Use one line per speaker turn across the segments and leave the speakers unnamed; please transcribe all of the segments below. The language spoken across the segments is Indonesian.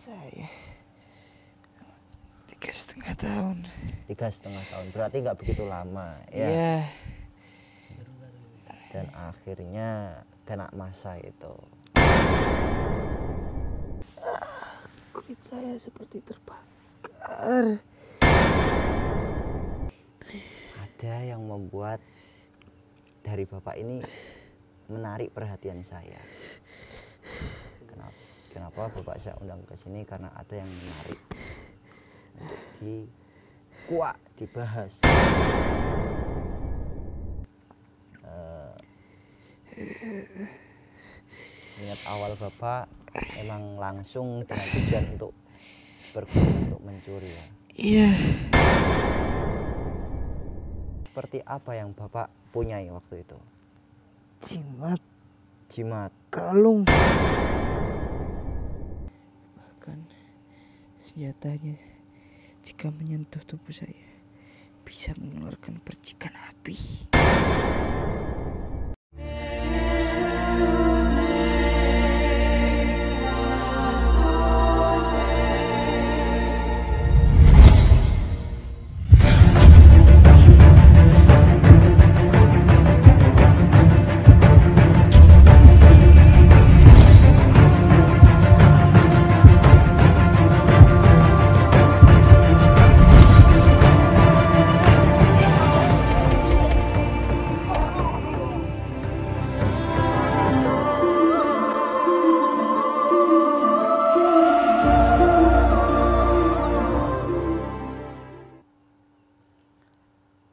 Saya 3,5 tahun.
3,5 tahun, berarti nggak begitu lama ya.
Iya.
Dan akhirnya kena masa itu.
Kulit saya seperti terbakar.
Ada yang membuat dari Bapak ini menarik perhatian saya. Kenapa Bapak saya undang ke sini? Karena ada yang menarik untuk dibahas. Niat awal Bapak emang langsung dengan tujuan untuk berguna, untuk mencuri ya.
Iya.
Seperti apa yang Bapak punyai waktu itu? Jimat,
kalung, bahkan senjatanya jika menyentuh tubuh saya bisa mengeluarkan percikan api.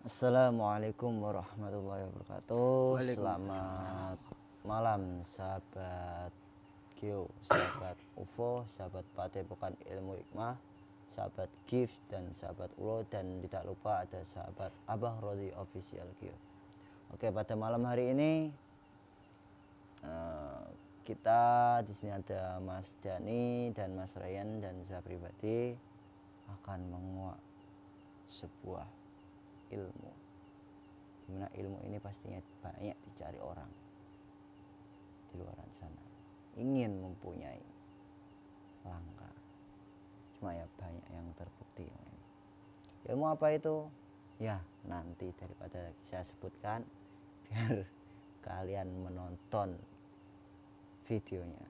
Assalamualaikum warahmatullahi wabarakatuh. Selamat malam sahabat Geo, sahabat UFO, sahabat Padepokan Ilmu Hikmah, sahabat Gift dan sahabat Ulo, dan tidak lupa ada sahabat Abah Rodi Official Geo. Oke, pada malam hari ini kita di sini ada Mas Dani dan Mas Ryan, dan saya pribadi akan menguak sebuah ilmu, dimana ilmu ini pastinya banyak dicari orang di luar sana, ingin mempunyai, langka, cuma ya banyak yang terbukti. Ilmu apa itu? Ya nanti daripada saya sebutkan, biar kalian menonton videonya.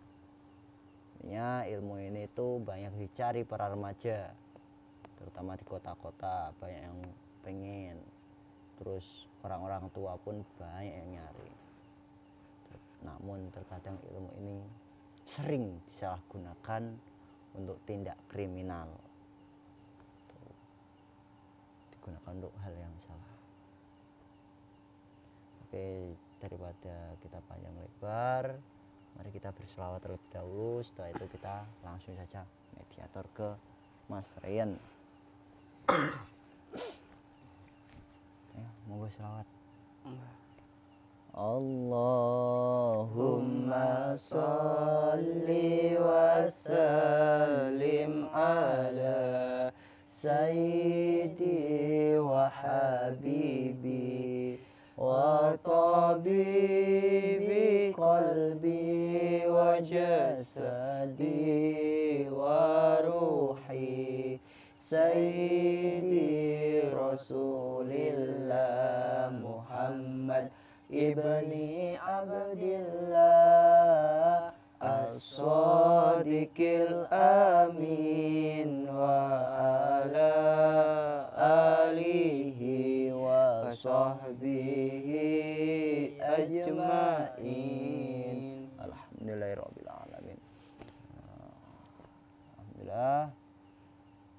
Ya, ilmu ini tuh banyak dicari para remaja, terutama di kota-kota, banyak yang pengen, terus orang-orang tua pun banyak yang nyari. Namun terkadang ilmu ini sering disalahgunakan untuk tindak kriminal, digunakan untuk hal yang salah. Oke, daripada kita panjang lebar, mari kita berselawat terlebih dahulu. Setelah itu kita langsung saja mediator ke Mas Ryan. Monggo selawat. Allahumma sholli wa sallim ala sayyidi wa habibi wa tabibi qalbi wa jasadi wa ruhi sayyidi Rasulillah Muhammad ibni Abdillah as-sadiqil amin wa ala alihi wa sahbihi ajma'in. Alhamdulillahirabbil alamin. Alhamdulillah.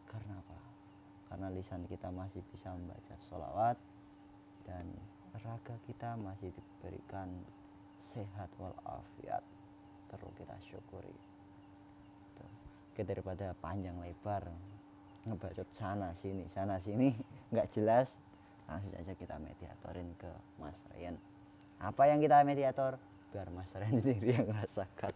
Karena apa? Karena lisan kita masih bisa membaca sholawat dan raga kita masih diberikan sehat walafiat, perlu kita syukuri. Oke, daripada panjang lebar ngebacot sana sini nggak jelas, langsung saja kita mediatorin ke Mas Ryan. Apa yang kita mediator? Biar Mas Ryan sendiri yang merasakan.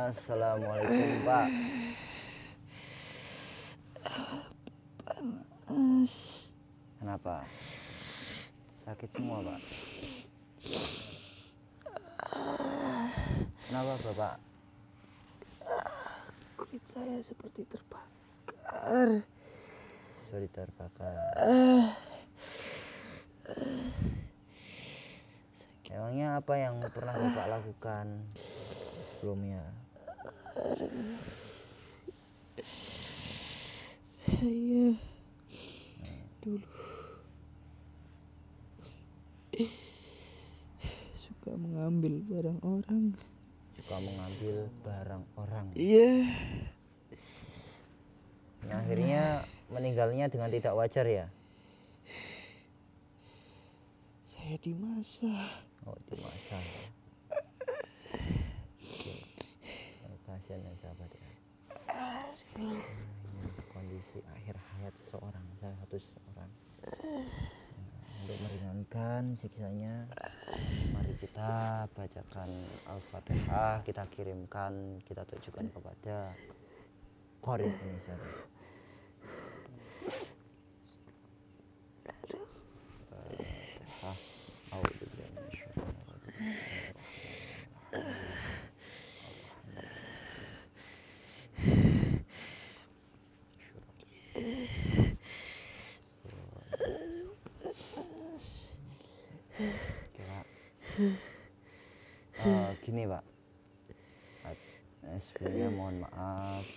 Assalamualaikum Pak. Kenapa? Sakit semua Pak? Kenapa Bapak?
Kulit saya seperti terbakar.
Sudah terbakar. Emangnya apa yang pernah Bapak lakukan sebelumnya?
Saya dulu suka mengambil barang orang.
Suka mengambil barang orang.
Iya.
Nah, akhirnya meninggalnya dengan tidak wajar ya?
Saya dimasak.
Oh, dimasak. Kasihan ya sahabat ya. Ini kondisi akhir hayat seseorang, salah satu seseorang. Untuk meringankan siksanya, mari kita bacakan Al-Fatihah, kita kirimkan, kita tujukan kepada Qori Indonesia. Gini Pak, sebelumnya mohon maaf,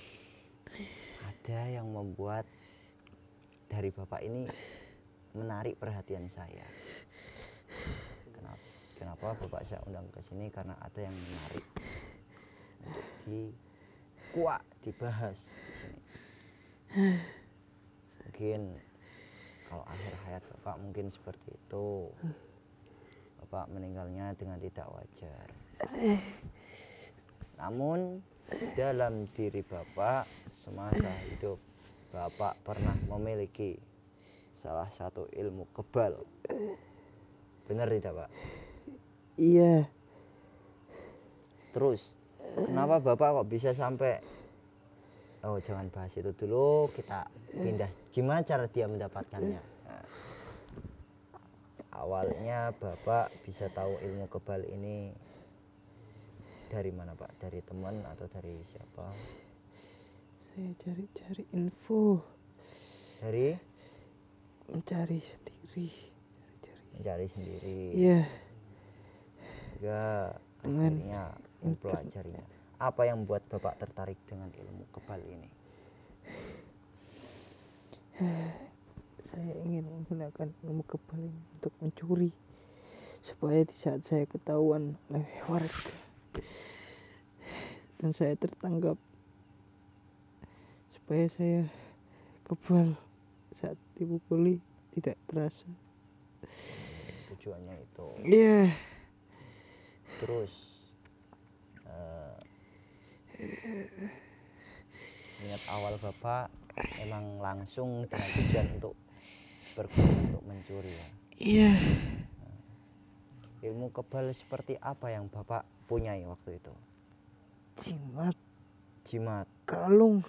ada yang membuat dari Bapak ini menarik perhatian saya. Kenapa Bapak saya undang ke sini? Karena ada yang menarik untuk dibahas di sini. Mungkin kalau akhir hayat Bapak mungkin seperti itu. Bapak meninggalnya dengan tidak wajar. Namun dalam diri Bapak semasa hidup Bapak pernah memiliki salah satu ilmu kebal. Benar tidak Pak?
Iya.
Terus kenapa Bapak kok bisa sampai, oh jangan bahas itu dulu, kita pindah gimana cara dia mendapatkannya. Nah, awalnya Bapak bisa tahu ilmu kebal ini dari mana Pak? Dari teman atau dari siapa?
Saya cari-cari info.
Dari?
Mencari sendiri.
Mencari sendiri.
Iya.
Juga akhirnya mempelajarinya. Apa yang membuat Bapak tertarik dengan ilmu kebal ini?
Saya ingin menggunakan ilmu kebal ini untuk mencuri, supaya di saat saya ketahuan oleh warga dan saya tertangkap, supaya saya kebal saat dipukuli tidak terasa.
Tujuannya itu.
Iya.
Terus niat awal Bapak emang langsung dengan tujuan untuk berguna, untuk mencuri ya?
Iya.
Ilmu kebal seperti apa yang Bapak punyai waktu itu? Jimat,
kalung.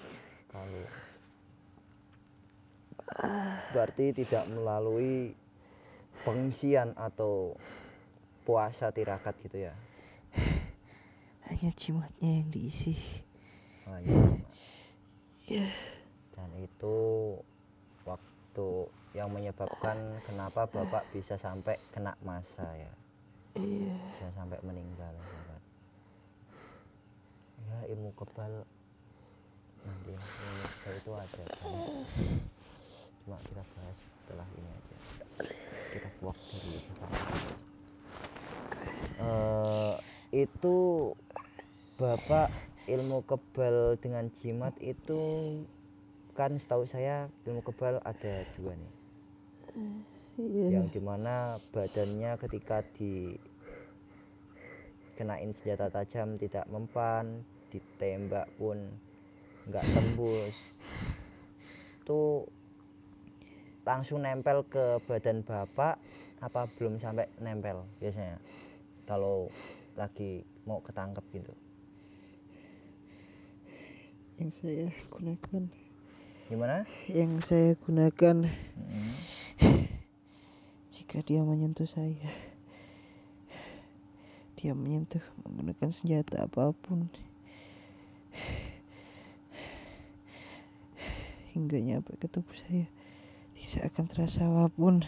Berarti tidak melalui pengisian atau puasa tirakat gitu ya?
Hanya jimatnya yang diisi.
Hanya jimat.
Iya.
Dan itu waktu yang menyebabkan kenapa Bapak bisa sampai kena masa ya?
Iya.
Bisa sampai meninggal sahabat. Ya ilmu kebal nanti ya, ilmu kebal itu ada banyak. Cuma kita bahas setelah ini aja. Kita buat dari sekarang. Itu Bapak ilmu kebal dengan jimat itu kan setahu saya ilmu kebal ada dua nih.
Iya.
Yang dimana badannya ketika dikenain senjata tajam tidak mempan, ditembak pun nggak tembus, itu langsung nempel ke badan Bapak apa belum sampai nempel biasanya kalau lagi mau ketangkep gitu?
yang saya gunakan.
Gimana?
Yang saya gunakan
Hmm.
jika dia menyentuh saya, dia menyentuh menggunakan senjata apapun, hingga nyampe ke tubuh saya, tidak akan terasa apapun.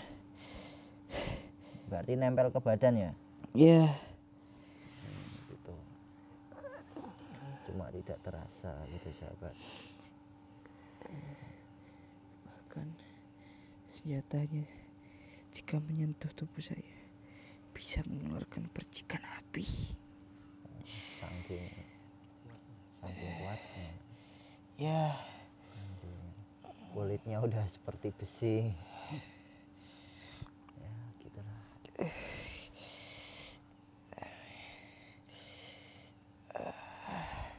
Berarti nempel ke badan ya?
Ya,
Gitu. Cuma tidak terasa gitu sahabat.
bahkan senjatanya jika menyentuh tubuh saya bisa mengeluarkan percikan api.
Saking kuatnya.
Ya,
Kulitnya udah seperti besi. Ya gitulah.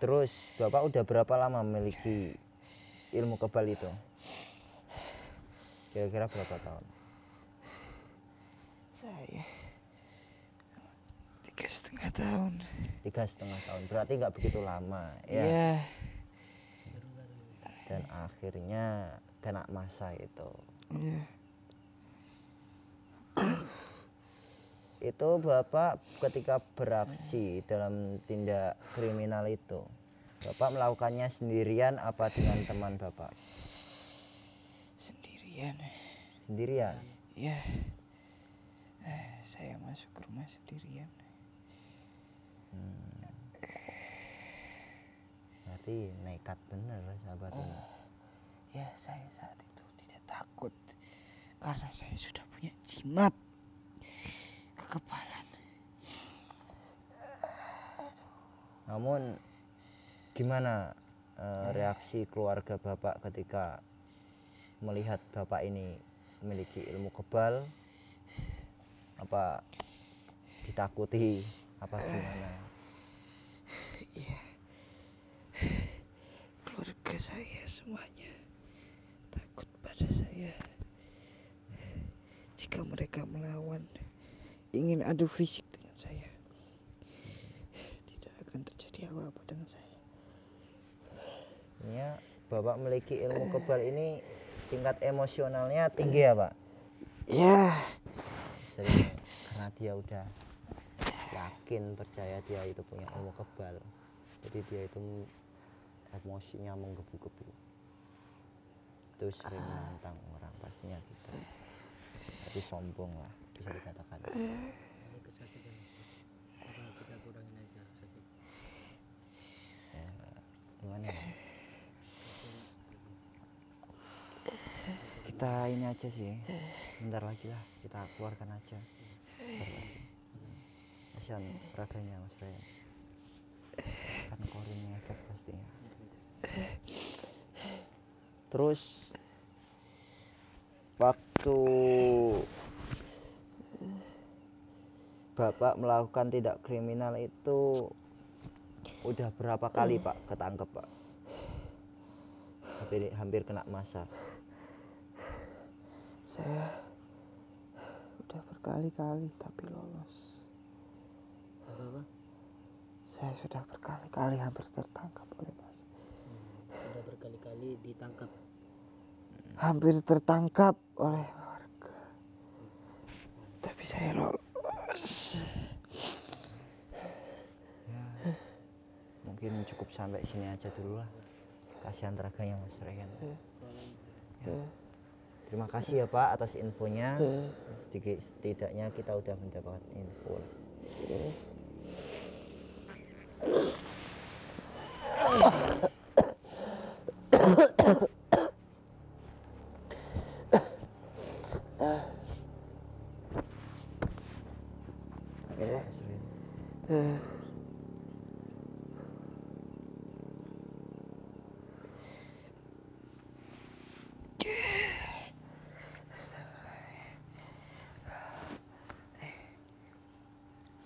Terus Bapak udah berapa lama memiliki ilmu kebal itu? Kira-kira berapa tahun?
saya 3,5 tahun.
3,5 tahun. Berarti nggak begitu lama ya.
Ya,
Dan akhirnya kena masa itu.
ya.
Itu Bapak ketika beraksi dalam tindak kriminal itu, Bapak melakukannya sendirian apa dengan teman Bapak?
Sendirian.
Sendirian?
Ya, saya masuk ke rumah sendirian.
Berarti nekat bener sahabat ini.
Ya, saya saat itu tidak takut karena saya sudah punya jimat kekebalan.
Namun gimana reaksi keluarga Bapak ketika melihat Bapak ini memiliki ilmu kebal? Apa ditakuti? Apa gimana?
Keluarga saya semuanya takut pada saya. Jika mereka melawan, ingin adu fisik dengan saya, tidak akan terjadi apa-apa dengan saya.
Ya, Bapak memiliki ilmu kebal ini tingkat emosionalnya tinggi ya Pak?
Ya,
Sering, karena dia udah yakin percaya dia itu punya ilmu kebal, jadi dia itu emosinya menggebu-gebu, itu sering menantang orang pastinya gitu, tapi sombong lah bisa dikatakan.
Kesakitan apa kita kurangin aja sakit.
Ya, gimana ya? Kita ini aja sih, bentar lagi lah kita keluarkan aja, bentar lagi. Kasihan raganya Mas Ryan, kan korinnya efek pastinya. Terus waktu Bapak melakukan tindak kriminal itu udah berapa kali Pak ketangkep Pak? Hampir kena masa.
saya udah berkali-kali tapi lolos.
Apa?
Saya sudah berkali-kali hampir tertangkap oleh masa.
Sudah berkali-kali ditangkap.
Hampir tertangkap oleh warga. Tapi saya lolos.
Ya, mungkin cukup sampai sini aja dulu lah. Kasihan raganya Mas Ryan. Ya. Terima kasih ya Pak atas infonya. Setidaknya kita udah mendapat info. Ya, Mas Ryan.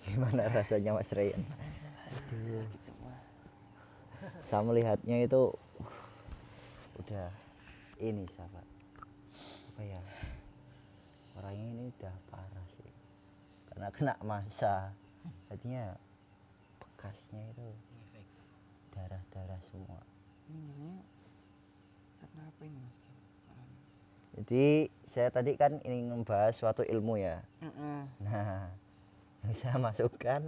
Gimana rasanya Mas Ryan? Aduh. Saya melihatnya itu udah ini sahabat, apa ya, orangnya ini udah parah sih karena kena masa, jadinya bekasnya itu darah-darah semua.
meninggalnya karena apa ini Mas?
Jadi saya tadi kan ingin membahas suatu ilmu ya. Nah, yang saya masukkan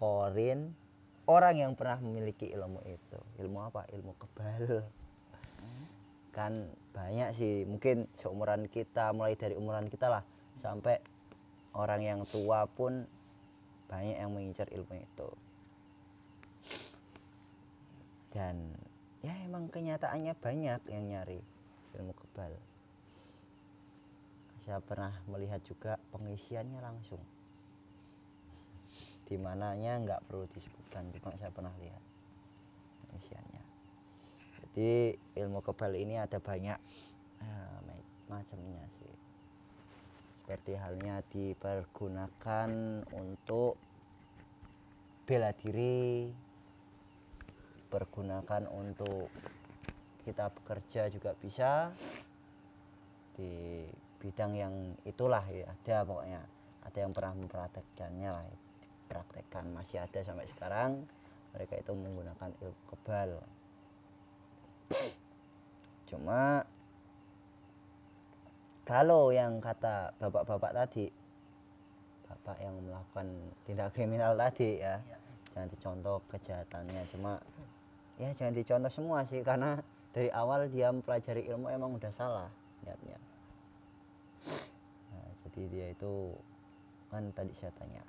korin orang yang pernah memiliki ilmu itu. Ilmu apa? Ilmu kebal. Kan banyak sih, mungkin seumuran kita, mulai dari umuran kita lah sampai orang yang tua pun banyak yang mengincar ilmu itu. Dan ya emang kenyataannya banyak yang nyari ilmu kebal. Saya pernah melihat juga pengisiannya langsung, dimananya nggak perlu disebutkan, cuma saya pernah lihat pengisiannya. Jadi ilmu kebal ini ada banyak macamnya sih. Seperti halnya dipergunakan untuk bela diri, dipergunakan untuk kita bekerja juga bisa, di bidang yang itulah ya, ada pokoknya. Ada yang pernah mempraktekkannya lah, dipraktekkan, masih ada sampai sekarang mereka itu menggunakan ilmu kebal. Cuma kalau yang kata bapak-bapak tadi, bapak yang melakukan tindak kriminal tadi ya, jangan dicontoh kejahatannya. Cuma ya jangan dicontoh semua sih, karena dari awal dia mempelajari ilmu emang udah salah niatnya. Nah, jadi dia itu kan tadi saya tanya,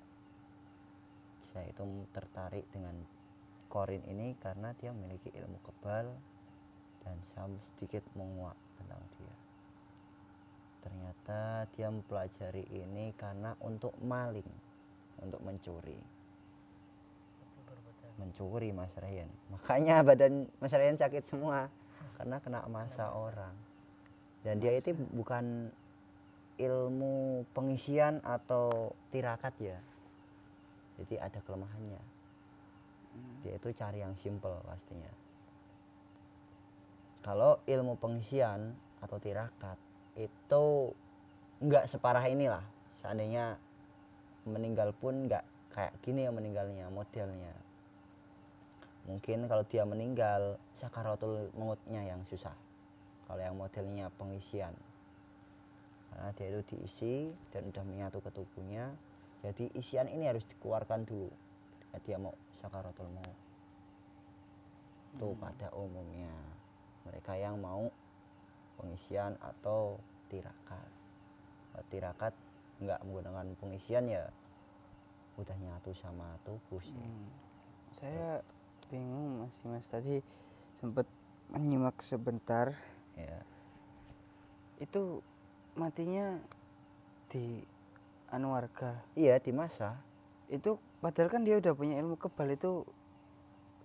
saya itu tertarik dengan korin ini karena dia memiliki ilmu kebal, dan saya sedikit menguak tentang dia. Ternyata dia mempelajari ini karena untuk maling, untuk mencuri Mas Ryan. Makanya badan Mas Ryan sakit semua karena kena masa orang. Dan dia itu bukan ilmu pengisian atau tirakat ya, jadi ada kelemahannya. Dia itu cari yang simple pastinya. Kalau ilmu pengisian atau tirakat itu nggak separah inilah. Seandainya meninggal pun nggak kayak gini ya meninggalnya, modelnya. Mungkin kalau dia meninggal sakaratul mautnya yang susah. Kalau yang modelnya pengisian, karena dia itu diisi dan udah menyatu ke tubuhnya, jadi isian ini harus dikeluarkan dulu ketika dia mau sakaratul maut. Itu pada umumnya mereka yang mau pengisian atau tirakat. Kalau tirakat nggak menggunakan pengisian ya udah nyatu sama tubuh sih.
Saya bingung Mas tadi sempat menyimak sebentar
Ya.
itu matinya di warga
Iya, di masa.
itu, padahal kan dia udah punya ilmu kebal. Itu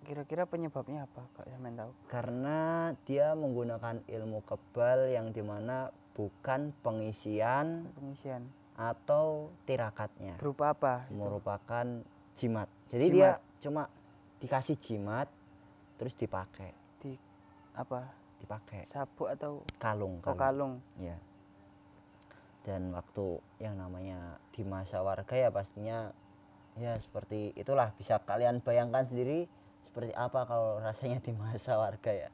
kira-kira penyebabnya apa Kak Yamen tahu?
Karena dia menggunakan ilmu kebal yang dimana bukan pengisian atau tirakatnya,
Berupa apa itu?
merupakan jimat. Jadi
Jimat.
dia cuma dikasih jimat terus dipakai. Dipakai
Sabuk atau
kalung.
kalung?
Ya. Dan waktu yang namanya di masa warga ya pastinya ya seperti itulah, bisa kalian bayangkan sendiri seperti apa kalau rasanya di masa warga ya.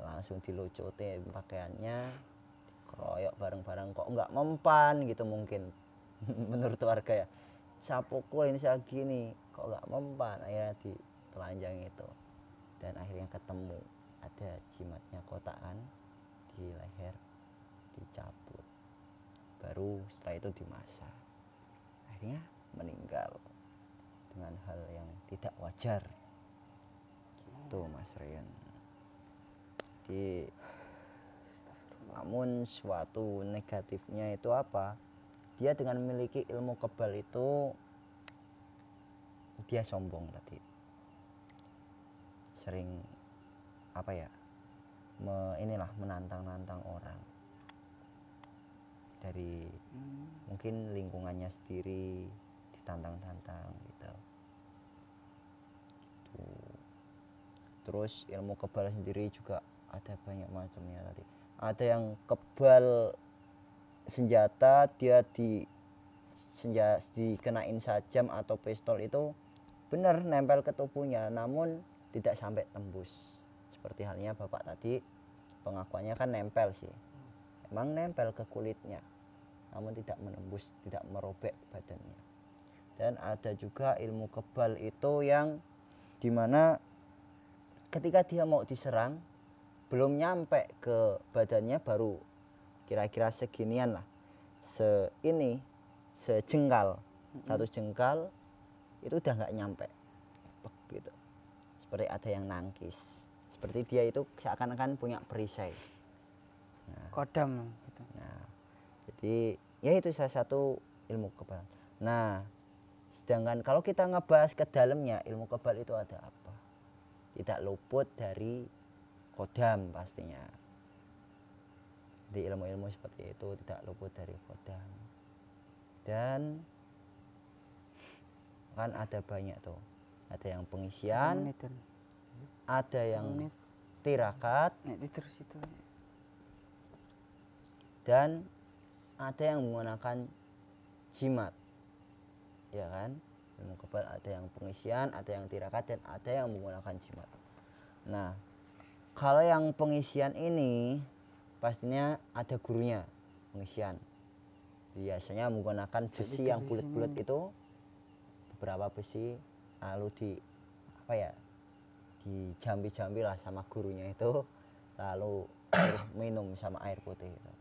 Langsung dilucutin pakaiannya, dikeroyok bareng-bareng, kok nggak mempan gitu mungkin menurut warga ya. Saya pukul ini saya gini kok nggak mempan, akhirnya ditelanjang itu. Dan akhirnya ketemu ada jimatnya kotakan di leher, dicabut, baru setelah itu dimasak, akhirnya meninggal dengan hal yang tidak wajar gitu Mas Ryan. Jadi namun suatu negatifnya itu apa, dia dengan memiliki ilmu kebal itu dia sombong tadi, sering apa ya, menantang-nantang orang dari mungkin lingkungannya sendiri, ditantang-tantang gitu. Terus ilmu kebal sendiri juga ada banyak macamnya tadi. Ada yang kebal senjata, dia dikenain sajam atau pistol itu benar nempel ke tubuhnya, namun tidak sampai tembus seperti halnya bapak tadi, pengakuannya kan nempel sih, emang nempel ke kulitnya, namun tidak menembus, tidak merobek badannya. Dan ada juga ilmu kebal itu yang dimana ketika dia mau diserang, belum nyampe ke badannya, baru kira-kira seginian lah, sejengkal, satu jengkal itu udah nggak nyampe gitu, seperti ada yang nangkis, seperti dia itu seakan-akan punya perisai.
Kodam gitu.
Nah, jadi ya itu salah satu ilmu kebal. Nah, sedangkan kalau kita ngebahas ke dalamnya, ilmu kebal itu ada apa? Tidak luput dari kodam pastinya. Di ilmu-ilmu seperti itu tidak luput dari kodam. Dan kan ada banyak tuh. Ada yang pengisian, ada yang tirakat,
terus itu.
dan ada yang menggunakan jimat, ya kan? Ilmu kebal ada yang pengisian, ada yang tirakat, dan ada yang menggunakan jimat. Nah, kalau yang pengisian ini pastinya ada gurunya. Pengisian biasanya menggunakan besi yang bulat-bulat itu, beberapa besi, lalu dijambi-jambi lah sama gurunya itu, lalu minum sama air putih gitu.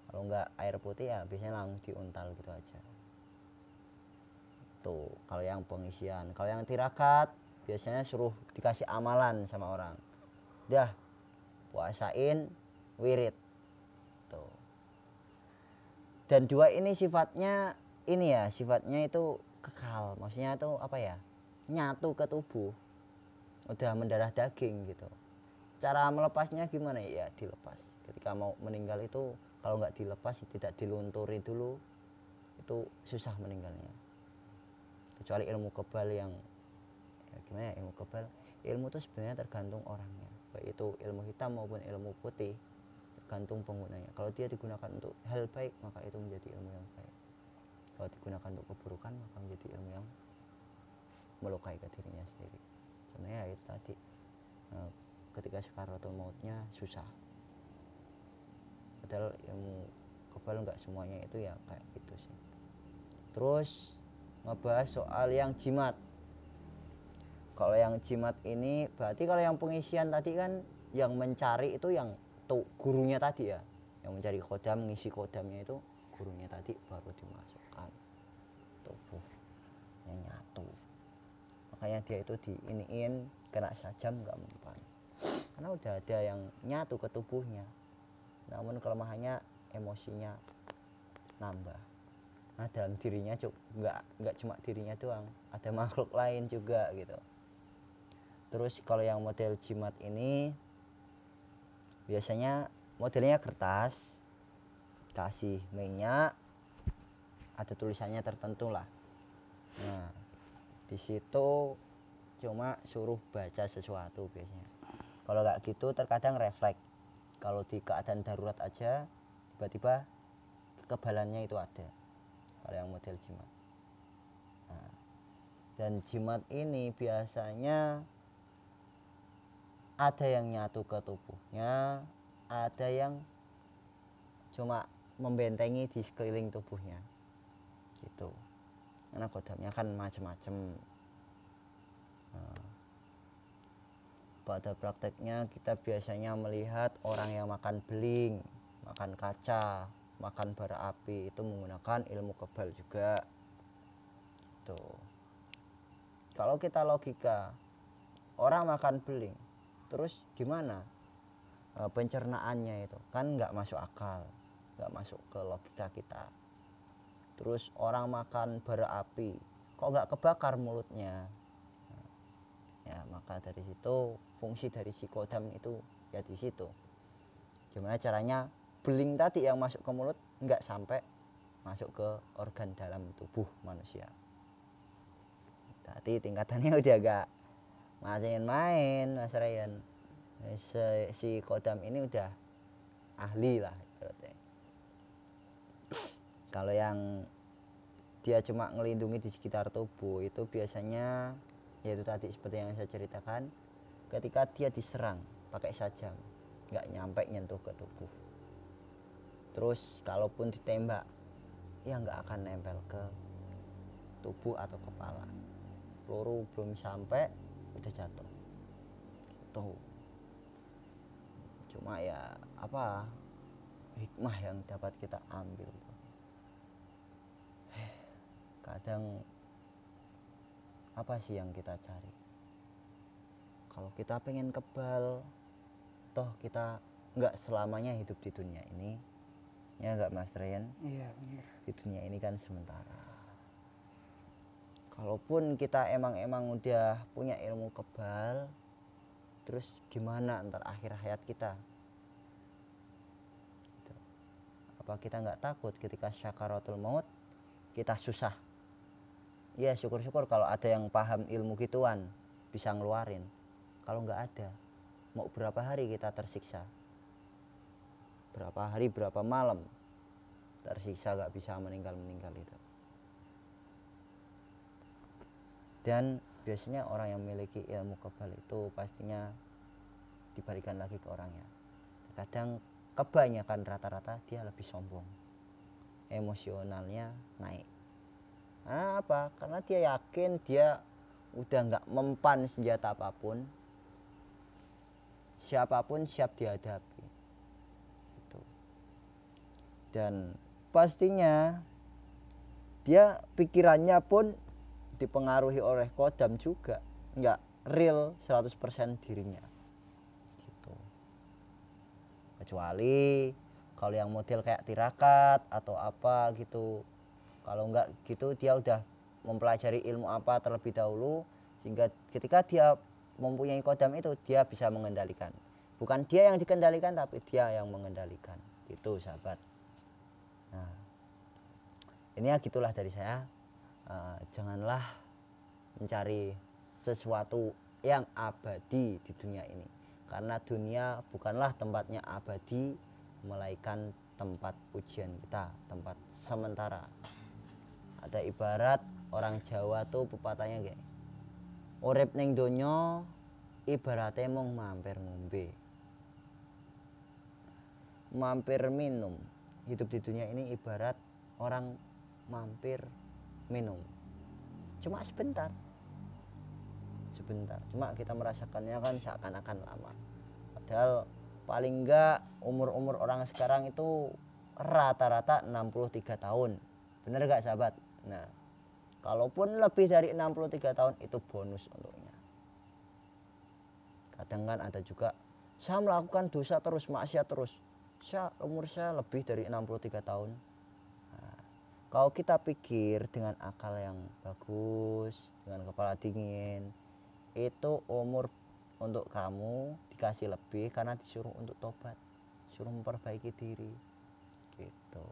Kalau enggak air putih ya biasanya langsung diuntal gitu aja. Tuh kalau yang pengisian. Kalau yang tirakat biasanya suruh dikasih amalan sama orang, dah puasain wirid tuh. Dan dua ini sifatnya itu kekal, maksudnya itu nyatu ke tubuh, udah mendarah daging gitu. Cara melepasnya gimana ya, dilepas ketika mau meninggal itu. Kalau nggak dilepas, tidak dilunturi dulu, itu susah meninggalnya. Kecuali ilmu kebal yang gimana ya, ilmu kebal, ilmu itu sebenarnya tergantung orangnya, baik itu ilmu hitam maupun ilmu putih, tergantung penggunanya. Kalau dia digunakan untuk hal baik, maka itu menjadi ilmu yang baik. Kalau digunakan untuk keburukan, maka menjadi ilmu yang melukai ke dirinya sendiri. Sebenarnya itu tadi, ketika sakaratul mautnya susah. Padahal ilmu kebal nggak semuanya itu ya kayak gitu sih. Terus ngebahas soal yang jimat. Kalau yang jimat ini berarti kalau yang pengisian tadi kan yang mencari itu yang gurunya tadi ya, yang mencari kodam, mengisi kodamnya itu gurunya tadi, baru dimasukkan tubuh yang nyatu. Makanya dia itu diiniin, kena sajam nggak mempan, karena udah ada yang nyatu ke tubuhnya. Namun kelemahannya emosinya nambah. Nah, dalam dirinya nggak cuma dirinya doang, ada makhluk lain juga gitu. Terus kalau yang model jimat ini biasanya modelnya kertas, kasih minyak, ada tulisannya tertentu lah. Nah, di situ cuma suruh baca sesuatu biasanya. Kalau nggak gitu terkadang refleks. Kalau di keadaan darurat aja tiba-tiba kekebalannya itu ada, kalau yang model jimat. Nah, dan jimat ini biasanya ada yang nyatu ke tubuhnya, ada yang cuma membentengi di sekeliling tubuhnya gitu, karena kodamnya kan macam-macam. Pada prakteknya kita biasanya melihat orang yang makan beling, makan kaca, makan bara api, itu menggunakan ilmu kebal juga. Tuh. Kalau kita logika, orang makan beling, terus gimana pencernaannya itu? Kan nggak masuk akal, nggak masuk ke logika kita. Terus orang makan bara api, kok nggak kebakar mulutnya? Ya, maka dari situ fungsi dari si kodam itu ya di situ. Gimana caranya beling tadi yang masuk ke mulut nggak sampai masuk ke organ dalam tubuh manusia. Tadi tingkatannya udah agak main Mas Ryan. Si kodam ini udah ahli lah berarti. Kalau yang dia cuma ngelindungi di sekitar tubuh itu biasanya yaitu tadi seperti yang saya ceritakan, ketika dia diserang pakai sajam, nggak nyampe nyentuh ke tubuh. Terus kalaupun ditembak, ya nggak akan nempel ke tubuh atau kepala. Peluru belum sampai udah jatuh. Gitu. Cuma ya apa hikmah yang dapat kita ambil. Kadang apa sih yang kita cari? Kalau kita pengen kebal, toh kita nggak selamanya hidup di dunia ini, ya nggak Mas Ryan?
Iya benar.
Di dunia ini kan sementara. Kalaupun kita emang udah punya ilmu kebal, terus gimana ntar akhir hayat kita? Gitu. Apa kita nggak takut ketika syakaratul maut kita susah? Ya syukur-syukur kalau ada yang paham ilmu gituan bisa ngeluarin. Kalau nggak ada, mau berapa hari kita tersiksa? Berapa hari, berapa malam tersiksa nggak bisa meninggal itu. Dan biasanya orang yang memiliki ilmu kebal itu pastinya dibalikan lagi ke orangnya. Kadang kebanyakan rata-rata dia lebih sombong, emosionalnya naik. Karena apa? Karena dia yakin dia udah nggak mempan senjata apapun, siapapun siap dihadapi. Gitu. Dan pastinya dia pikirannya pun dipengaruhi oleh kodam juga, nggak real 100% dirinya gitu. Kecuali kalau yang model kayak tirakat atau apa gitu, kalau nggak gitu dia udah mempelajari ilmu apa terlebih dahulu sehingga ketika dia mempunyai kodam itu dia bisa mengendalikan, bukan dia yang dikendalikan tapi dia yang mengendalikan itu sahabat. Nah ini ya gitulah dari saya. Janganlah mencari sesuatu yang abadi di dunia ini, karena dunia bukanlah tempatnya abadi, melainkan tempat ujian kita, tempat sementara. Ada ibarat orang Jawa tuh pepatahnya kayak urip ning donya ibaratnya mung mampir ngombe, mampir minum. Hidup di dunia ini ibarat orang mampir minum, cuma sebentar, cuma kita merasakannya kan seakan-akan lama, padahal paling enggak umur orang sekarang itu rata-rata 63 tahun, bener gak sahabat? Nah kalaupun lebih dari 63 tahun itu bonus untuknya. Kadang kan ada juga saya melakukan dosa terus, maksiat terus, umur saya lebih dari 63 tahun. Kalau kita pikir dengan akal yang bagus, dengan kepala dingin, itu umur untuk kamu dikasih lebih karena disuruh untuk tobat, suruh memperbaiki diri gitu.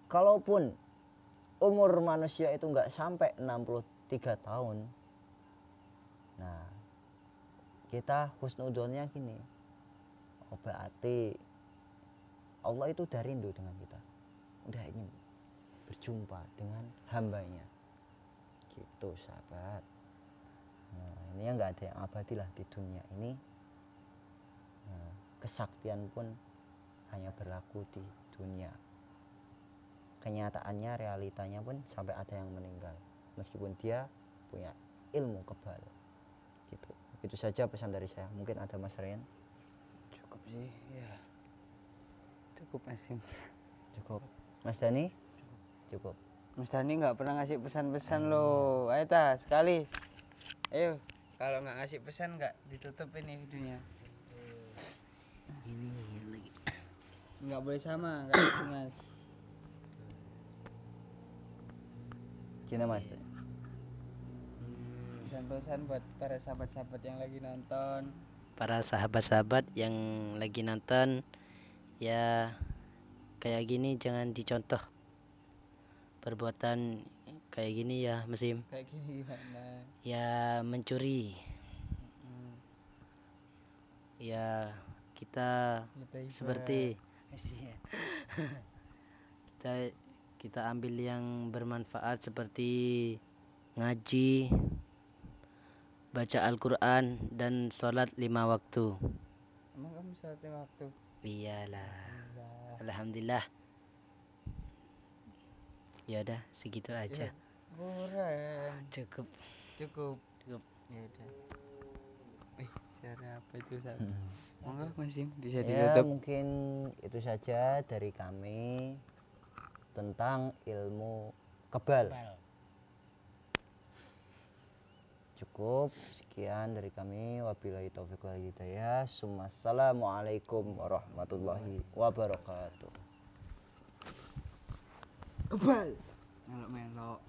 Kalaupun umur manusia itu nggak sampai 63 tahun, nah kita husnudonnya gini, oh berarti Allah itu udah rindu dengan kita, udah ingin berjumpa dengan hambanya gitu sahabat. Nah ini nggak ada yang abadi lah di dunia ini. Nah, kesaktian pun hanya berlaku di dunia, kenyataannya realitanya pun sampai ada yang meninggal meskipun dia punya ilmu kebal gitu. Itu saja pesan dari saya. Mungkin ada Mas Ryan?
Cukup sih ya, cukup Asim.
Cukup. Mas Dani? Cukup.
Mas Dani nggak pernah ngasih pesan-pesan loh. Ayo ta sekali. Ayo, kalau nggak ngasih pesan nggak ditutup ini videonya.
Ini lagi.
Nggak boleh sama, nggak Mas.
Gimana Mas?
Pesan-pesan buat para sahabat-sahabat yang lagi nonton.
Para sahabat-sahabat yang lagi nonton, ya kayak gini jangan dicontoh. Perbuatan kayak gini ya Mesim.
Kayak gini gimana?
Ya mencuri. Ya kita
Lebih
seperti kita ambil yang bermanfaat seperti ngaji, baca Al-Quran dan sholat 5 waktu.
Emang kamu sholat 5 waktu?
Iyalah. Alhamdulillah. Ya udah segitu aja.
Kurang.
Cukup.
Cukup.
Cukup.
Ya udah. Suara apa itu Sat? Monggo Mas Sim bisa
Ya
ditutup.
mungkin itu saja dari kami tentang ilmu kebal. Cukup sekian dari kami, wabillahi taufiq wal hidayah. Assalamualaikum warahmatullahi wabarakatuh.
Kebal.
Melok-melok.